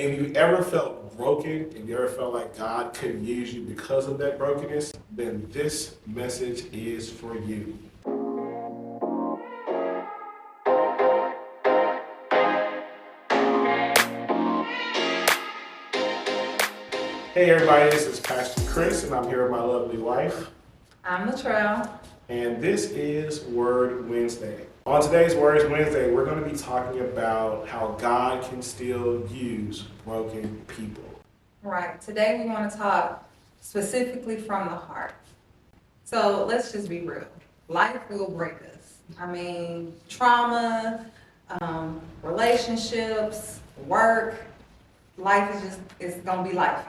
If you ever felt broken, if you ever felt like God couldn't use you because of that brokenness, then this message is for you. Hey everybody, this is Pastor Chris, and I'm here with my lovely wife. I'm Latrell. And this is Word Wednesday. On today's Word Wednesday, we're going to be talking about how God can still use broken people. Right. Today we want to talk specifically from the heart. So let's just be real. Life will break us. I mean, trauma, relationships, work. Life is going to be life.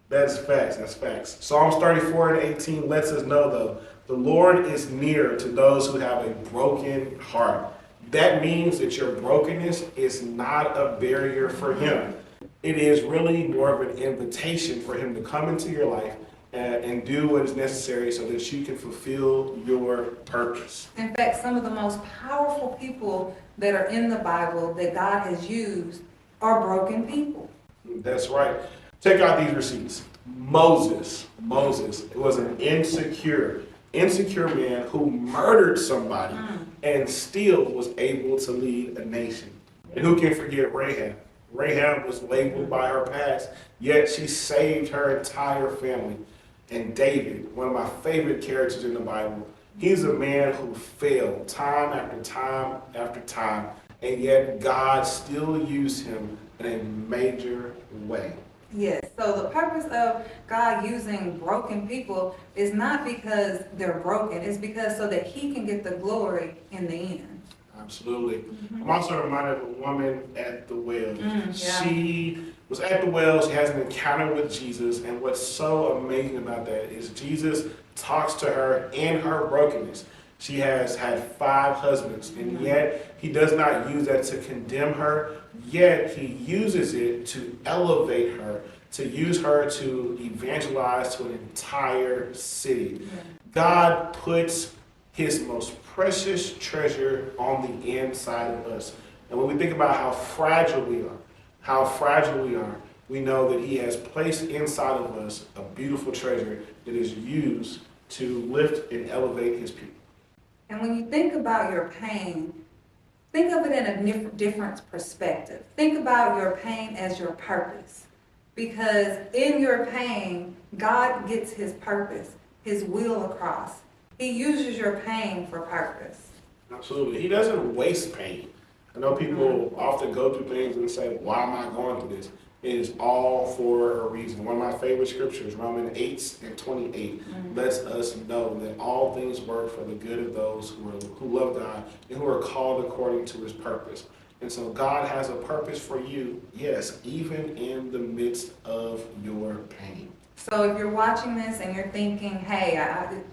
That's facts. Psalms 34:18 lets us know, though, the Lord is near to those who have a broken heart. That means that your brokenness is not a barrier for Him. It is really more of an invitation for Him to come into your life and do what is necessary so that you can fulfill your purpose. In fact, some of the most powerful people that are in the Bible that God has used are broken people. That's right. Check out these receipts. Moses was an insecure man who murdered somebody and still was able to lead a nation. And who can forget Rahab? Rahab was labeled by her past, yet she saved her entire family. And David, one of my favorite characters in the Bible, he's a man who failed time after time after time, and yet God still used him in a major way. Yes, so the purpose of God using broken people is not because they're broken, it's because so that He can get the glory in the end. Absolutely. I'm also reminded of a woman at the well. Yeah. She was at the well, she has an encounter with Jesus, and what's so amazing about that is Jesus talks to her in her brokenness. She has had 5 husbands, and yet He does not use that to condemn her, yet He uses it to elevate her, to use her to evangelize to an entire city. Yeah. God puts His most precious treasure on the inside of us. And when we think about how fragile we are, we know that He has placed inside of us a beautiful treasure that is used to lift and elevate His people. And when you think about your pain, think of it in a different perspective. Think about your pain as your purpose. Because in your pain, God gets His purpose, His will across. He uses your pain for purpose. Absolutely. He doesn't waste pain. I know people often go through things and say, why am I going through this? It is all for a reason. One of my favorite scriptures, Romans 8:28, lets us know that all things work for the good of those who love God and who are called according to His purpose. And so God has a purpose for you, yes, even in the midst of your pain. So if you're watching this and you're thinking, hey,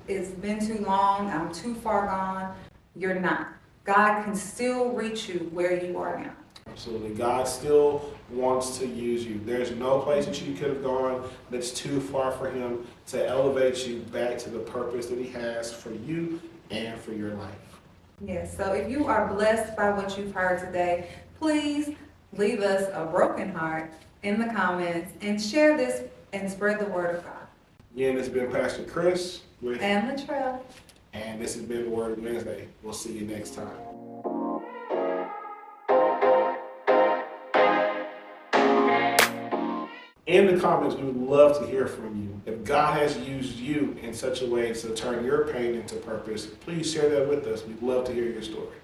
it's been too long, I'm too far gone, you're not. God can still reach you where you are now. Absolutely. God still wants to use you. There's no place that you could have gone that's too far for Him to elevate you back to the purpose that He has for you and for your life. Yes, so if you are blessed by what you've heard today, please leave us a broken heart in the comments and share this and spread the word of God. Again, this has been Pastor Chris And Latrell. and this has been Word Wednesday. We'll see you next time. In the comments, we would love to hear from you. If God has used you in such a way to turn your pain into purpose, please share that with us. We'd love to hear your story.